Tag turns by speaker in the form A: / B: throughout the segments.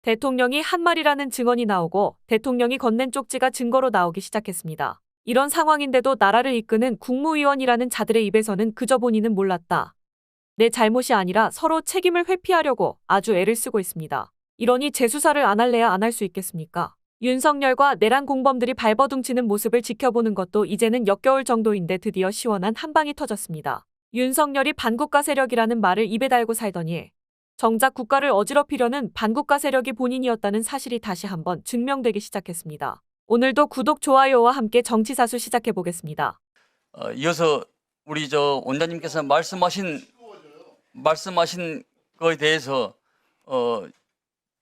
A: 대통령이 한 말이라는 증언이 나오고 대통령이 건넨 쪽지가 증거로 나오기 시작했습니다. 이런 상황인데도 나라를 이끄는 국무위원이라는 자들의 입에서는 그저 본인은 몰랐다. 내 잘못이 아니라 서로 책임을 회피하려고 아주 애를 쓰고 있습니다. 이러니 재수사를 안 할래야 안 할 수 있겠습니까? 윤석열과 내란 공범들이 발버둥치는 모습을 지켜보는 것도 이제는 역겨울 정도인데 드디어 시원한 한방이 터졌습니다. 윤석열이 반국가 세력이라는 말을 입에 달고 살더니 정작 국가를 어지럽히려는 반국가 세력이 본인이었다는 사실이 다시 한번 증명되기 시작했습니다. 오늘도 구독, 좋아요와 함께 정치사수 시작해보겠습니다.
B: 이어서 우리 원장님께서 말씀하신 거에 대해서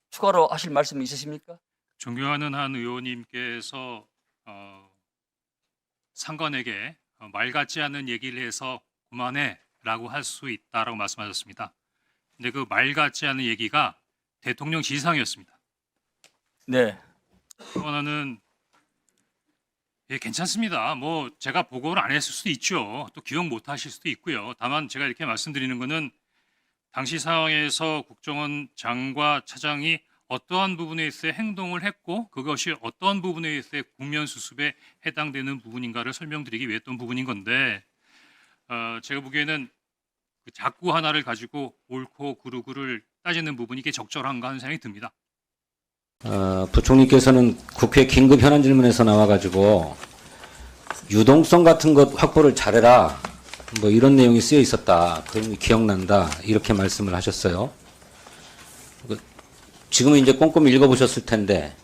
B: 추가로 하실 말씀 있으십니까?
C: 존경하는 한 의원님께서 상관에게 말 같지 않은 얘기를 해서 그만해라고 할 수 있다라고 말씀하셨습니다. 근데 그 말 같지 않은 얘기가 대통령 지시사항이었습니다.
B: 네.
C: 또 하나는 괜찮습니다. 뭐 제가 보고를 안 했을 수도 있죠. 또 기억 못 하실 수도 있고요. 다만 제가 이렇게 말씀드리는 거는 당시 상황에서 국정원 장과 차장이 어떠한 부분에 있어 행동을 했고 그것이 어떠한 부분에 있어 국면 수습에 해당되는 부분인가를 설명드리기 위해 했던 부분인 건데 제가 보기에는 그 작구 하나를 가지고 옳고 그르고를 따지는 부분이 이게 적절한가 하는 생각이 듭니다.
D: 부총리께서는 국회 긴급 현안 질문에서 나와가지고 유동성 같은 것 확보를 잘해라 뭐 이런 내용이 쓰여 있었다. 그런 게 기억난다. 이렇게 말씀을 하셨어요. 지금은 이제 꼼꼼히 읽어보셨을 텐데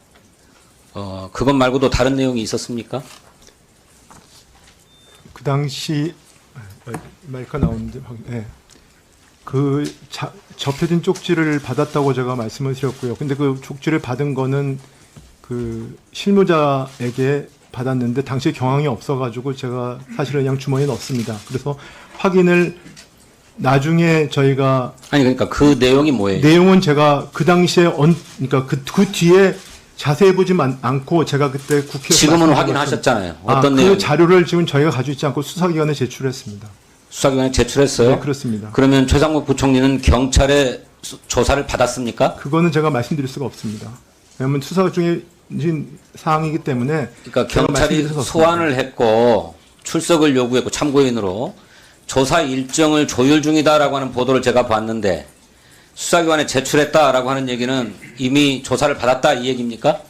D: 그것 말고도 다른 내용이 있었습니까?
E: 그 당시 마이크가 나오는데 네. 접혀진 쪽지를 받았다고 제가 말씀을 드렸고요. 근데 그 쪽지를 받은 거는 그 실무자에게 받았는데 당시에 경황이 없어가지고 제가 사실은 그냥 주머니에 넣었습니다. 그래서 확인을 나중에 저희가
D: 그러니까 그 내용이 뭐예요?
E: 내용은 제가 그 당시에 그러니까 그 뒤에 자세히 보지 않고 제가 그때 국회에서
D: 지금은 확인하셨잖아요. 어떤
E: 그
D: 내용?
E: 자료를 지금 저희가 가지고 있지 않고 수사기관에 제출했습니다.
D: 수사기관에 제출했어요?
E: 네, 그렇습니다.
D: 그러면 최상목 부총리는 경찰의 조사를 받았습니까?
E: 그거는 제가 말씀드릴 수가 없습니다. 왜냐하면 수사 중인 사항이기 때문에.
D: 그러니까 경찰이 소환을 했고 출석을 요구했고 참고인으로 조사 일정을 조율 중이다라고 하는 보도를 제가 봤는데 수사기관에 제출했다라고 하는 얘기는 이미 조사를 받았다 이 얘기입니까?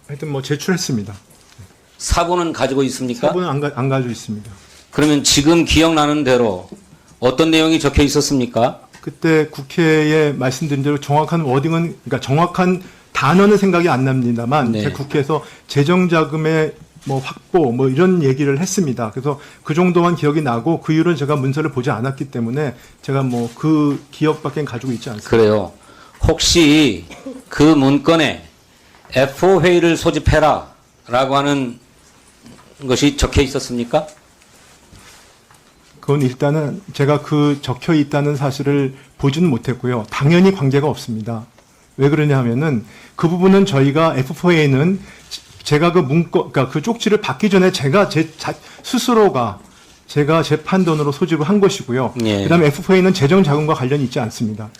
E: 하여튼 뭐 제출했습니다.
D: 사본은 가지고 있습니까?
E: 사본은 안 가지고 있습니다.
D: 그러면 지금 기억나는 대로 어떤 내용이 적혀 있었습니까?
E: 그때 국회에 말씀드린 대로 정확한 워딩은, 그러니까 정확한 단어는 생각이 안 납니다만,
D: 네.
E: 제 국회에서 재정자금의 뭐 확보 뭐 이런 얘기를 했습니다. 그래서 그 정도만 기억이 나고 그 이후로는 제가 문서를 보지 않았기 때문에 제가 뭐 그 기억밖에 가지고 있지 않습니다.
D: 그래요. 혹시 그 문건에 F 회의를 소집해라 라고 하는 것이 적혀 있었습니까?
E: 그건 일단은 제가 그 적혀 있다는 사실을 보지는 못했고요. 당연히 관계가 없습니다. 왜 그러냐 하면은 그 부분은 저희가 F4A는 제가 그 문건, 그러니까 그 쪽지를 받기 전에 제가 스스로가 제가 제 판단으로 소집을 한 것이고요.
D: 예.
E: 그다음에 F4A는 재정 자금과 관련이 있지 않습니다.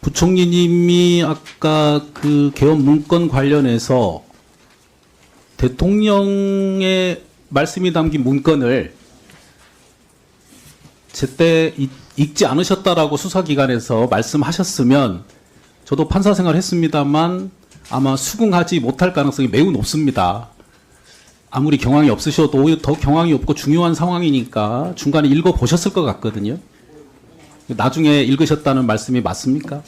F: 부총리님이 아까 그 개헌 문건 관련해서 대통령의 말씀이 담긴 문건을 제때 읽지 않으셨다라고 수사기관에서 말씀하셨으면 저도 판사 생활을 했습니다만 아마 수긍하지 못할 가능성이 매우 높습니다. 아무리 경황이 없으셔도 오히려 더 경황이 없고 중요한 상황이니까 중간에 읽어보셨을 것 같거든요. 나중에 읽으셨다는 말씀이 맞습니까?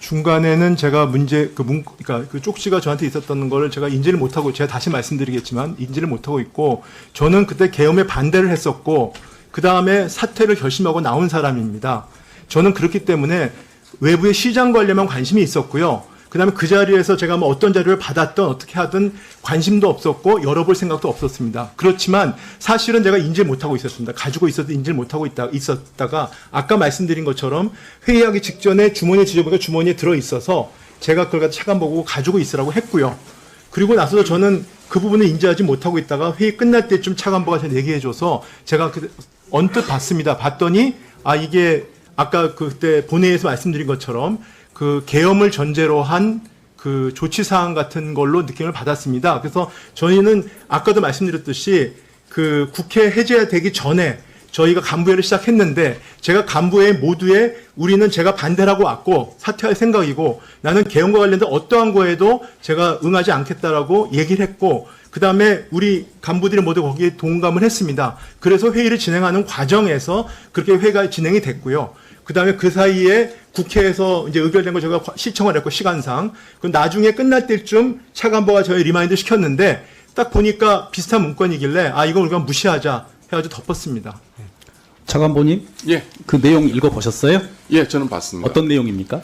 E: 중간에는 제가 그러니까 그 쪽지가 저한테 있었던 걸 제가 인지를 못하고, 제가 다시 말씀드리겠지만 인지를 못하고 있고, 저는 그때 계엄에 반대를 했었고 그 다음에 사퇴를 결심하고 나온 사람입니다. 저는 그렇기 때문에 외부의 시장 관리에만 관심이 있었고요. 그 다음에 그 자리에서 제가 뭐 어떤 자료를 받았든 어떻게 하든 관심도 없었고 열어볼 생각도 없었습니다. 그렇지만 사실은 제가 인지를 못하고 있었습니다. 가지고 있어도 인지를 못하고 있었다가 아까 말씀드린 것처럼 회의하기 직전에 주머니에 지져보니까 주머니에 들어있어서 제가 그걸 차관 보고 가지고 있으라고 했고요. 그리고 나서도 저는 그 부분을 인지하지 못하고 있다가 회의 끝날 때쯤 차관보가 저한테 얘기해줘서 제가 언뜻 봤습니다. 봤더니 이게 아까 그때 본회의에서 말씀드린 것처럼 그 계엄을 전제로 한 그 조치 사항 같은 걸로 느낌을 받았습니다. 그래서 저희는 아까도 말씀드렸듯이 그 국회 해제되기 전에 저희가 간부회를 시작했는데 제가 간부회 모두에 우리는 제가 반대를 하고 왔고 사퇴할 생각이고 나는 개헌과 관련된 어떠한 거에도 제가 응하지 않겠다라고 얘기를 했고 그다음에 우리 간부들이 모두 거기에 동감을 했습니다. 그래서 회의를 진행하는 과정에서 그렇게 회의가 진행이 됐고요. 그다음에 그 사이에 국회에서 이제 의결된 거 제가 시청을 했고 시간상 그 나중에 끝날 때쯤 차관보가 저희 리마인드 시켰는데 딱 보니까 비슷한 문건이길래 아 이건 우리가 무시하자 해가지고 덮었습니다.
F: 차관보님,
G: 예,
F: 그 내용 읽어보셨어요?
G: 예, 저는 봤습니다.
F: 어떤 내용입니까?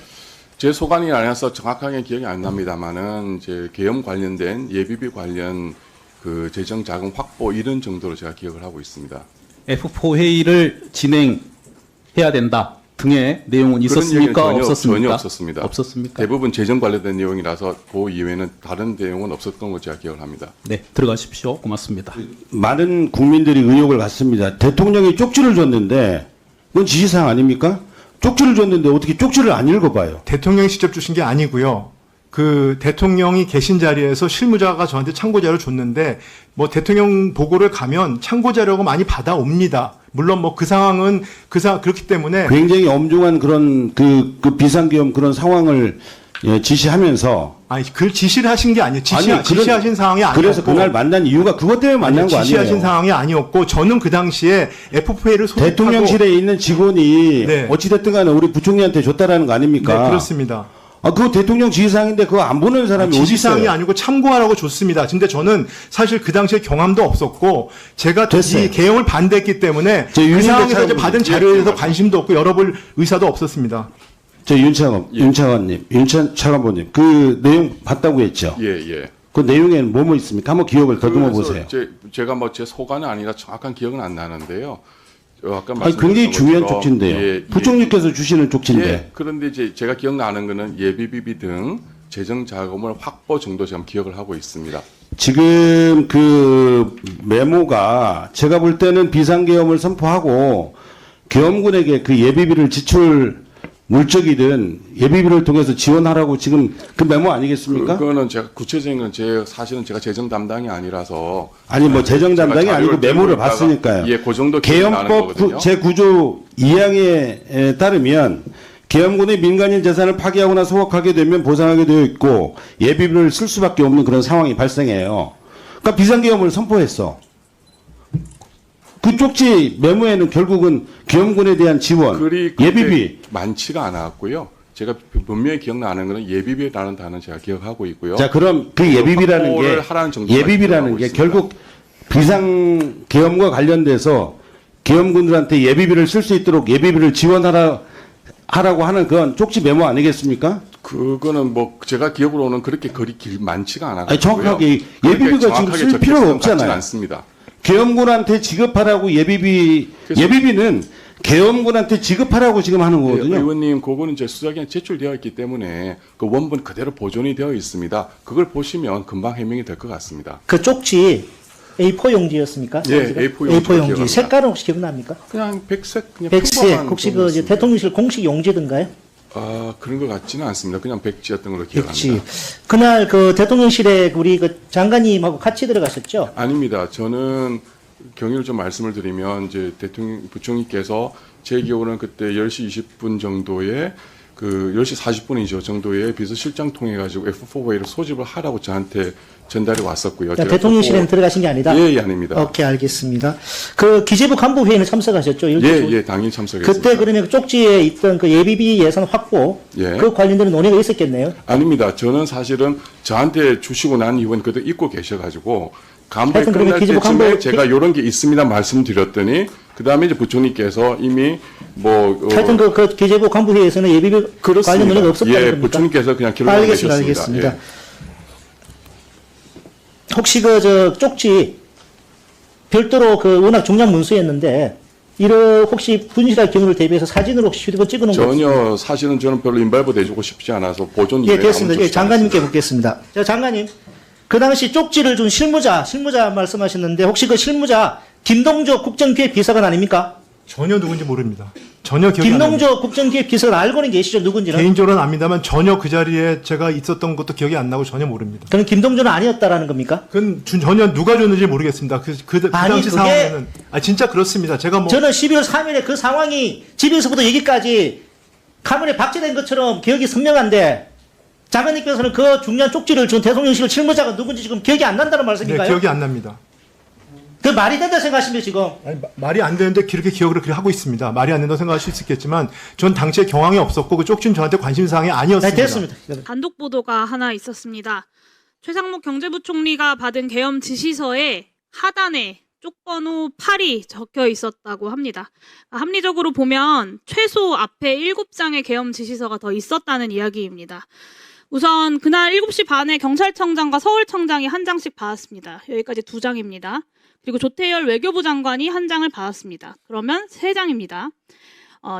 G: 제 소관이 아니라서 정확하게 기억이 안 납니다만은 이제 계엄 관련된 예비비 관련 그 재정 자금 확보 이런 정도로 제가 기억을 하고 있습니다.
F: F4 회의를 진행해야 된다 등의 내용은
G: 그런
F: 있었습니까?
G: 얘기는
F: 없었습니까?
G: 전혀 없었습니다.
F: 없었습니까?
G: 대부분 재정 관련된 내용이라서 그 이외에는 다른 내용은 없었던 걸로 제가 기억을 합니다.
F: 네, 들어가십시오. 고맙습니다.
H: 많은 국민들이 의혹을 갖습니다. 대통령이 쪽지를 줬는데 그건 지시사항 아닙니까? 쪽지를 줬는데 어떻게 쪽지를 안 읽어봐요?
E: 대통령이 직접 주신 게 아니고요. 그 대통령이 계신 자리에서 실무자가 저한테 참고자료를 줬는데 뭐 대통령 보고를 가면 참고자료가 많이 받아옵니다. 물론 뭐 그 상황은 그렇기 때문에
H: 굉장히 엄중한 그런 그 비상계엄 그런 상황을 지시하면서
E: 아니 그 지시를 하신 게 아니에요.
H: 아니,
E: 지시하신 상황이 아니었고
H: 그래서 그날 만난 이유가 그것 때문에 만난 거 아니에요?
E: 지시하신 상황이 아니었고 저는 그 당시에 F4A를 소집하고
H: 대통령실에 있는 직원이
E: 네.
H: 어찌됐든 간에 우리 부총리한테 줬다라는 거 아닙니까?
E: 네, 그렇습니다.
H: 아, 그거 대통령 지시사항인데 그거 안 보는 사람이 어디 있어요?
E: 지시사항이 아니고 참고하라고 줬습니다. 근데 저는 사실 그 당시에 경험도 없었고 제가
H: 됐어요.
E: 이 개헌을 반대했기 때문에
H: 저
E: 그
H: 윤석열
E: 상황에서 이제
H: 차관님,
E: 받은
G: 예,
E: 자료에 대해서
G: 예,
E: 관심도 없고 열어볼 의사도 없었습니다.
H: 저 윤차관님, 차관보님 그 내용 봤다고 했죠?
G: 예, 예.
H: 그 내용에는 뭐뭐 있습니까? 한번 기억을 더듬어 보세요.
G: 제가 뭐 제 소관이 아니라 정확한 기억은 안 나는데요. 아까
H: 아니, 굉장히
G: 말씀드렸던
H: 중요한
G: 것처럼
H: 쪽지인데요.
G: 예,
H: 부총리께서 주시는 쪽지인데.
G: 예, 그런데 이제 제가 기억나는 거는 예비비비 등 재정 자금을 확보 정도 지금 기억을 하고 있습니다.
H: 지금 그 메모가 제가 볼 때는 비상계엄을 선포하고 계엄군에게 그 예비비를 지출 물적이든 예비비를 통해서 지원하라고 지금 그 메모 아니겠습니까?
G: 그거는 제가 구체적인 건 사실은 제가 재정 담당이 아니라서
H: 아니 뭐 재정 담당이
G: 제가
H: 아니고
G: 자료를
H: 메모를
G: 들고 있다가
H: 봤으니까요.
G: 예, 그 정도 기억이 나는
H: 계엄법
G: 거거든요.
H: 제9조 2항에 따르면 계엄군의 민간인 재산을 파기하거나 소각하게 되면 보상하게 되어 있고 예비비를 쓸 수밖에 없는 그런 상황이 발생해요. 그러니까 비상계엄을 선포했어. 그 쪽지 메모에는 결국은 계엄군에 대한 지원,
G: 글이
H: 예비비.
G: 많지가 않았고요. 제가 분명히 기억나는 거는 예비비라는 단어 제가 기억하고 있고요.
H: 자, 그럼 그 예비비라는
G: 확보를
H: 게
G: 하라는 정도만
H: 예비비라는
G: 기억하고
H: 게
G: 있습니다.
H: 결국 비상 계엄과 관련돼서 계엄군들한테 예비비를 쓸 수 있도록 예비비를 지원하라고 하는 그건 쪽지 메모 아니겠습니까?
G: 그거는 뭐 제가 기억으로는 그렇게 글이 많지가 않아요.
H: 아니, 정확하게 예비비가 지금 쓸 필요가 없잖아요.
G: 않습니다.
H: 계엄군한테 지급하라고 예비비는 계엄군한테 지급하라고 지금 하는
G: 예,
H: 거거든요.
G: 의원님, 그거는 이제 수사기관 제출되어 있기 때문에 그 원본 그대로 보존이 되어 있습니다. 그걸 보시면 금방 해명이 될 것 같습니다.
I: 그 쪽지 A4 용지였습니까?
G: 예,
I: 사이즈가?
G: A4 용지가
I: 용지.
G: 기억합니다.
I: 색깔은 혹시 기억납니까?
G: 그냥 백색, 그냥
I: 백색.
G: 평범한
I: 혹시 그
G: 정도였습니다.
I: 대통령실 공식 용지든가요?
G: 아, 그런 것 같지는 않습니다. 그냥 백지였던 걸로
I: 백지.
G: 기억합니다.
I: 그날 그 대통령실에 우리 그 장관님하고 같이 들어가셨죠?
G: 아닙니다. 저는 경위를 좀 말씀을 드리면 이제 대통령 부총리께서 제 기억으로는 그때 10시 20분 정도에 그 10시 40분이죠 정도에 비서실장 통해 가지고 F4A를 소집을 하라고 저한테 전달이 왔었고요. 제가
I: 대통령실에는 들어가신 게 아니다?
G: 예, 아닙니다.
I: 오케이, 알겠습니다. 그 기재부 간부 회의는 참석하셨죠?
G: 예, 당연히 참석했습니다.
I: 그때 그러면 쪽지에 있던 그 예비비 예산 확보
G: 예.
I: 그 관련된 논의가 있었겠네요.
G: 아닙니다. 저는 사실은 저한테 주시고 난 이후엔 그때 잊고 계셔가지고 간부회
I: 하여튼 그러면
G: 끝날
I: 기재부
G: 때쯤에
I: 간부-
G: 제가 이런 게 있습니다 말씀드렸더니 그 다음에 이제 부총리께서 이미 뭐
I: 하여튼 그 기재부 간부 회의에서는 예비비 관련 논의가 없었다는
G: 예,
I: 겁니까?
G: 부총리께서 그냥 결론을
I: 알겠습니다.
G: 내셨습니다.
I: 알겠습니다. 혹시 그 저 쪽지 별도로 그 워낙 중요한 문서였는데 이런 혹시 분실할 경우를 대비해서 사진으로 혹시 휴대폰 찍어놓은 거
G: 전혀 사실은 저는 별로 인발부 내주고 싶지 않아서 보존
I: 예,
G: 이외에
I: 됐습니다.
G: 아무
I: 예, 장관님께
G: 않습니다.
I: 묻겠습니다. 자, 장관님. 그 당시 쪽지를 준 실무자 말씀하셨는데 혹시 그 실무자 김동조 국정기획 비서관 아닙니까?
E: 전혀 누군지 모릅니다. 전혀 기억이 안 납니다.
I: 김동조 국정기획비서를 알고는 계시죠? 누군지는?
E: 개인적으로는 압니다만 전혀 그 자리에 제가 있었던 것도 기억이 안 나고 전혀 모릅니다.
I: 그럼 김동조는 아니었다라는 겁니까?
E: 그건 전혀 누가 줬는지 모르겠습니다. 그
I: 아니,
E: 당시
I: 그게-
E: 상황에는 진짜 그렇습니다. 제가 뭐
I: 저는 12월 3일에 그 상황이 집에서부터 여기까지 카메라에 박제된 것처럼 기억이 선명한데 장관님께서는 그 중요한 쪽지를 준 대통령실 실무자가 누군지 지금 기억이 안 난다는
E: 네,
I: 말씀인가요?
E: 기억이 안 납니다.
I: 그 말이 된다 생각하시면 지금
E: 아니, 말이 안 되는데 그렇게 기억을 그렇게 하고 있습니다. 말이 안 된다고 생각하실 수 있겠지만 전 당시에 경황이 없었고 그 쪽지는 저한테 관심사항이 아니었습니다.
I: 네, 됐습니다.
J: 단독 보도가 하나 있었습니다. 최상목 경제부총리가 받은 계엄 지시서에 하단에 쪽번호 8이 적혀 있었다고 합니다. 합리적으로 보면 최소 앞에 7장의 계엄 지시서가 더 있었다는 이야기입니다. 우선 그날 7시 반에 경찰청장과 서울청장이 한 장씩 받았습니다. 여기까지 2장입니다. 그리고 조태열 외교부 장관이 한 장을 받았습니다. 그러면 3장입니다.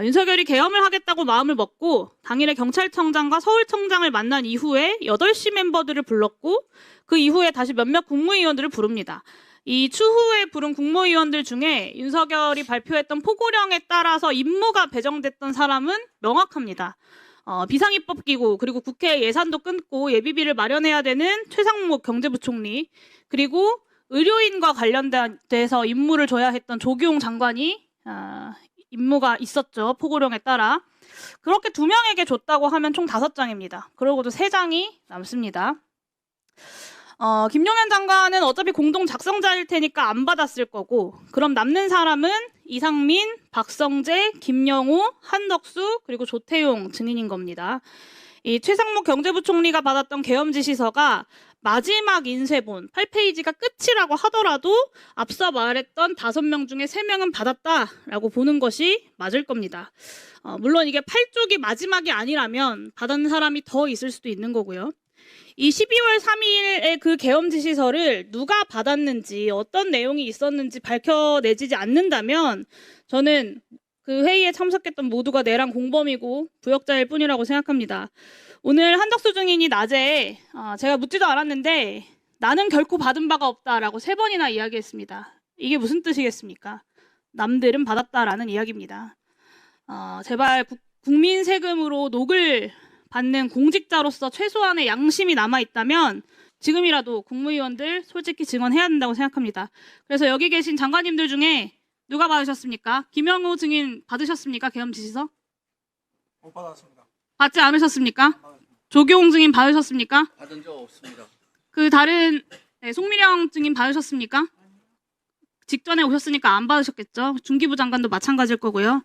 J: 윤석열이 계엄을 하겠다고 마음을 먹고 당일에 경찰청장과 서울청장을 만난 이후에 8시 멤버들을 불렀고 그 이후에 다시 몇몇 국무위원들을 부릅니다. 이 추후에 부른 국무위원들 중에 윤석열이 발표했던 포고령에 따라서 임무가 배정됐던 사람은 명확합니다. 비상입법기구 그리고 국회 예산도 끊고 예비비를 마련해야 되는 최상목 경제부총리 그리고 의료인과 관련돼서 임무를 줘야 했던 조규용 장관이 임무가 있었죠. 포고령에 따라. 그렇게 2명에게 줬다고 하면 총 5장입니다. 그러고도 3장이 남습니다. 김용현 장관은 어차피 공동 작성자일 테니까 안 받았을 거고 그럼 남는 사람은 이상민, 박성재, 김영호, 한덕수 그리고 조태용 증인인 겁니다. 이 최상목 경제부총리가 받았던 계엄 지시서가 마지막 인쇄본 8페이지가 끝이라고 하더라도 앞서 말했던 5명 중에 3명은 받았다라고 보는 것이 맞을 겁니다. 물론 이게 8쪽이 마지막이 아니라면 받은 사람이 더 있을 수도 있는 거고요. 이 12월 3일에 그 계엄 지시서를 누가 받았는지 어떤 내용이 있었는지 밝혀내지지 않는다면 저는 그 회의에 참석했던 모두가 내란 공범이고 부역자일 뿐이라고 생각합니다. 오늘 한덕수 증인이 낮에 제가 묻지도 않았는데 나는 결코 받은 바가 없다라고 3번이나 이야기했습니다. 이게 무슨 뜻이겠습니까? 남들은 받았다라는 이야기입니다. 제발 국민 세금으로 녹을 받는 공직자로서 최소한의 양심이 남아있다면 지금이라도 국무위원들 솔직히 증언해야 된다고 생각합니다. 그래서 여기 계신 장관님들 중에 누가 받으셨습니까? 김영호 증인 받으셨습니까? 계엄 지시서?
E: 못 받았습니다.
J: 받지 않으셨습니까? 조교홍 증인 받으셨습니까?
B: 받은 적 없습니다.
J: 그 다른 송미령 증인 받으셨습니까? 직전에 오셨으니까 안 받으셨겠죠? 중기부 장관도 마찬가지일 거고요.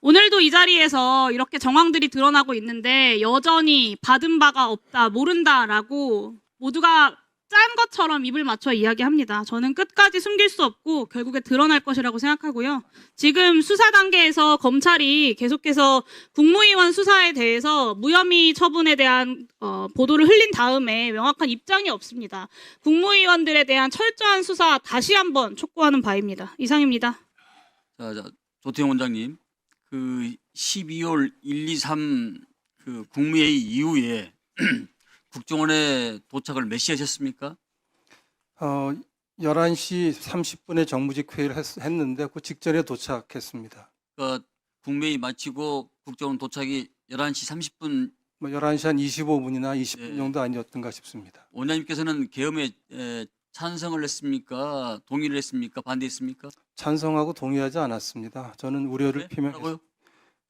J: 오늘도 이 자리에서 이렇게 정황들이 드러나고 있는데 여전히 받은 바가 없다, 모른다라고 모두가 짠 것처럼 입을 맞춰 이야기합니다. 저는 끝까지 숨길 수 없고 결국에 드러날 것이라고 생각하고요. 지금 수사 단계에서 검찰이 계속해서 국무위원 수사에 대해서 무혐의 처분에 대한 보도를 흘린 다음에 명확한 입장이 없습니다. 국무위원들에 대한 철저한 수사 다시 한번 촉구하는 바입니다. 이상입니다.
B: 자, 조태용 원장님, 그 12월 1, 2, 3 그 국무회의 이후에 국정원에 도착을 몇 시에 하셨습니까?
K: 11시 30분에 정무직 회의를 했는데 그 직전에 도착했습니다.
B: 그 국무회의 마치고 국정원 도착이 11시 30분.
K: 뭐 11시 한 25분이나 20분
B: 네.
K: 정도 아니었던가 싶습니다.
B: 원장님께서는 계엄에 찬성을 했습니까? 동의를 했습니까? 반대했습니까?
K: 찬성하고 동의하지 않았습니다. 저는 우려를
B: 네? 뭐라고요?
K: 표명했습니다.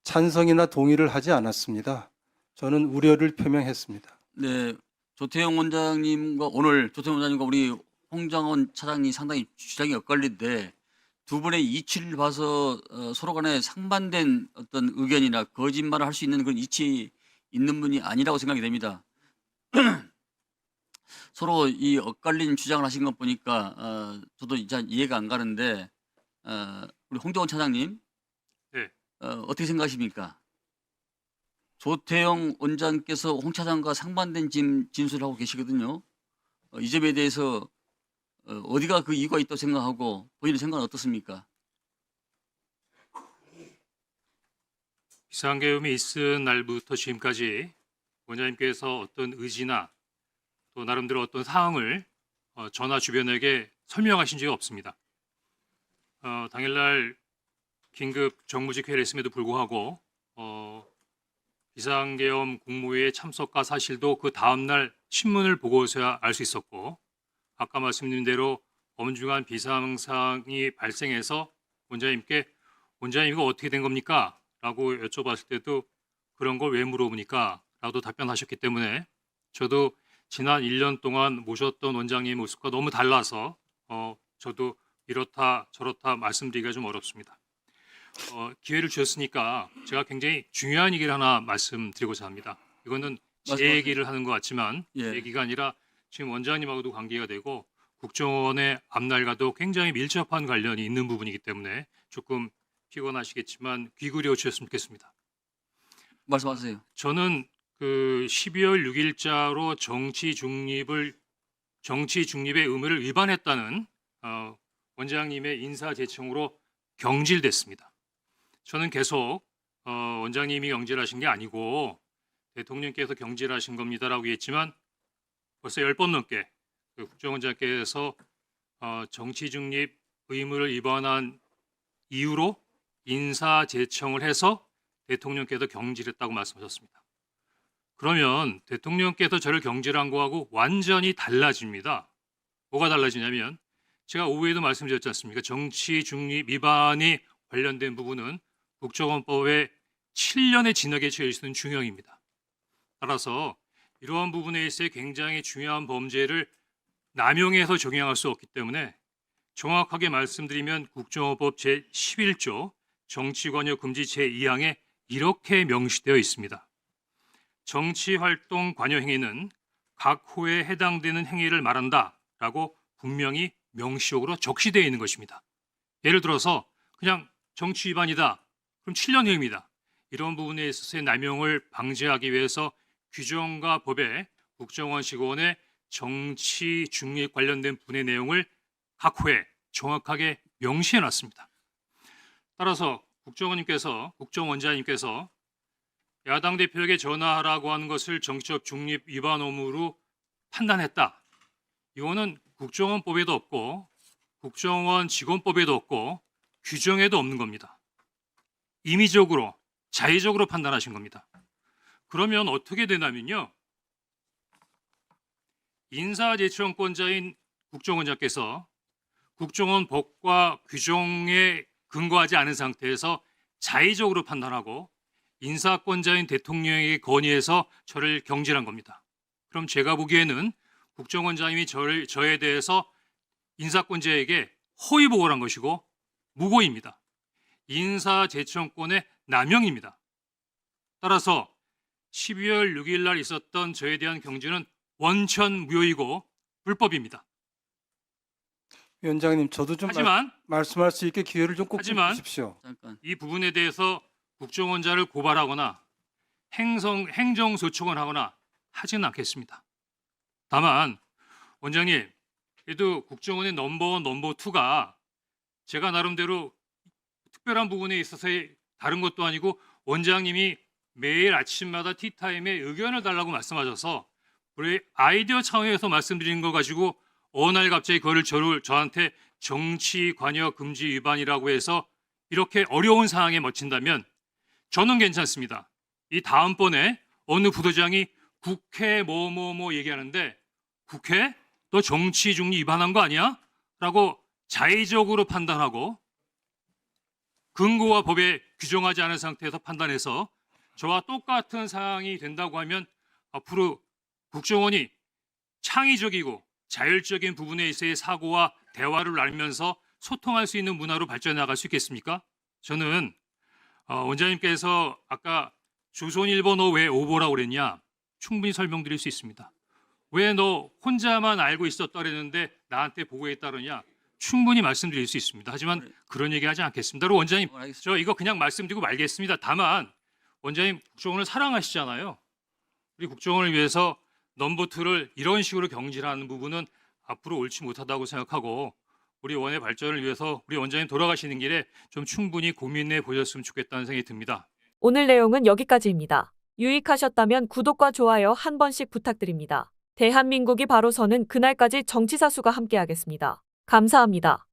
K: 찬성이나 동의를 하지 않았습니다. 저는 우려를 표명했습니다.
B: 네, 조태용 원장님과 오늘 조태용 원장님과 우리 홍장원 차장이 상당히 주장이 엇갈린데 두 분의 이치를 봐서 서로 간에 상반된 어떤 의견이나 거짓말을 할 수 있는 그런 이치 있는 분이 아니라고 생각이 됩니다. 서로 이 엇갈린 주장을 하신 것 보니까 저도 잘 이해가 안 가는데 우리 홍정원 차장님,
C: 네.
B: 어떻게 생각하십니까? 조태용 원장께서 홍 차장과 상반된 진술을 하고 계시거든요. 이 점에 대해서 어디가 그 이유가 있다고 생각하고 본인의 생각은 어떻습니까?
C: 비상계엄이 있은 날부터 지금까지 원장님께서 어떤 의지나 또 나름대로 어떤 사항을 전하 주변에게 설명하신 적이 없습니다. 당일날 긴급 정무직 회의를 했음에도 불구하고 비상계엄 국무회의에 참석과 사실도 그 다음날 신문을 보고서야 알 수 있었고, 아까 말씀드린 대로 엄중한 비상상황이 발생해서 원장님께 원장님 이거 어떻게 된 겁니까? 라고 여쭤봤을 때도 그런 걸 왜 물어보니까? 라고 답변하셨기 때문에 저도 지난 1년 동안 모셨던 원장님의 모습과 너무 달라서 저도 이렇다 저렇다 말씀드리기가 좀 어렵습니다. 기회를 주셨으니까 제가 굉장히 중요한 얘기를 하나 말씀드리고자 합니다. 이거는 제
B: 말씀하세요.
C: 얘기를 하는 것 같지만
B: 예.
C: 제 얘기가 아니라 지금 원장님하고도 관계가 되고 국정원의 앞날과도 굉장히 밀접한 관련이 있는 부분이기 때문에 조금 피곤하시겠지만 귀 기울여 주셨으면 좋겠습니다.
B: 말씀하세요.
C: 저는 그 12월 6일자로 정치 중립의 의무를 위반했다는 원장님의 인사 제청으로 경질됐습니다. 저는 계속 원장님이 경질하신 게 아니고 대통령께서 경질하신 겁니다라고 했지만 벌써 10번 넘게 그 국정원장께서 정치 중립 의무를 위반한 이유로 인사 제청을 해서 대통령께서 경질했다고 말씀하셨습니다. 그러면 대통령께서 저를 경질한 거하고 완전히 달라집니다. 뭐가 달라지냐면 제가 오후에도 말씀드렸지 않습니까? 정치 중립 위반이 관련된 부분은 국정원법에 7년의 징역에 처해질 수 있는 중형입니다. 따라서 이러한 부분에 있어 굉장히 중요한 범죄를 남용해서 적용할 수 없기 때문에 정확하게 말씀드리면 국정원법 제11조 정치관여 금지 제2항에 이렇게 명시되어 있습니다. 정치활동 관여 행위는 각 호에 해당되는 행위를 말한다라고 분명히 명시적으로 적시되어 있는 것입니다. 예를 들어서 그냥 정치 위반이다. 그럼 7년형입니다. 이런 부분에 있어서의 남용을 방지하기 위해서 규정과 법에 국정원 직원의 정치 중립 관련된 분의 내용을 각 호에 정확하게 명시해 놨습니다. 따라서 국정원장님께서 야당 대표에게 전화하라고 하는 것을 정치적 중립 위반 의무로 판단했다. 이거는 국정원법에도 없고 국정원 직원법에도 없고 규정에도 없는 겁니다. 임의적으로 자의적으로 판단하신 겁니다. 그러면 어떻게 되냐면요. 인사제청권자인 국정원장께서 국정원 법과 규정에 근거하지 않은 상태에서 자의적으로 판단하고 인사권자인 대통령에게 건의해서 저를 경질한 겁니다. 그럼 제가 보기에는 국정원장님이 저에 대해서 인사권자에게 허위 보고를 한 것이고 무고입니다. 인사제청권의 남용입니다. 따라서 12월 6일 날 있었던 저에 대한 경질은 원천 무효이고 불법입니다.
K: 위원장님, 저도 좀
C: 하지만
K: 말씀할 수 있게 기회를 좀 꼭 주십시오.
B: 잠깐.
C: 이 부분에 대해서 국정원자를 고발하거나 행정소송을 하거나 하지는 않겠습니다. 다만 원장님, 그래도 국정원의 넘버원, 넘버2가 제가 나름대로 특별한 부분에 있어서의 다른 것도 아니고 원장님이 매일 아침마다 티타임에 의견을 달라고 말씀하셔서 우리 아이디어 차원에서 말씀드린 거 가지고 어느 날 갑자기 그거를 저한테 정치 관여 금지 위반이라고 해서 이렇게 어려운 상황에 멋진다면 저는 괜찮습니다. 이 다음번에 어느 부도장이 국회 뭐뭐뭐 얘기하는데 국회? 너 정치 중립 위반한 거 아니야? 라고 자의적으로 판단하고 근거와 법에 규정하지 않은 상태에서 판단해서 저와 똑같은 상황이 된다고 하면 앞으로 국정원이 창의적이고 자율적인 부분에 있어의 사고와 대화를 나누면서 소통할 수 있는 문화로 발전해 나갈 수 있겠습니까? 저는 원장님께서 아까 조선일보 너 왜 오보라고 그랬냐? 충분히 설명드릴 수 있습니다. 왜 너 혼자만 알고 있었다 그랬는데 나한테 보고했다 그러냐? 충분히 말씀드릴 수 있습니다. 하지만 그런 얘기 하지 않겠습니다. 그리고 원장님, 저 이거 그냥 말씀드리고 말겠습니다. 다만 원장님 국정원을 사랑하시잖아요. 우리 국정원을 위해서 넘버2를 이런 식으로 경질하는 부분은 앞으로 옳지 못하다고 생각하고 우리 원의 발전을 위해서 우리 원장님 돌아가시는 길에 좀 충분히 고민해 보셨으면 좋겠다는 생각이 듭니다.
A: 오늘 내용은 여기까지입니다. 유익하셨다면 구독과 좋아요 한 번씩 부탁드립니다. 대한민국이 바로 서는 그날까지 정치사수가 함께하겠습니다. 감사합니다.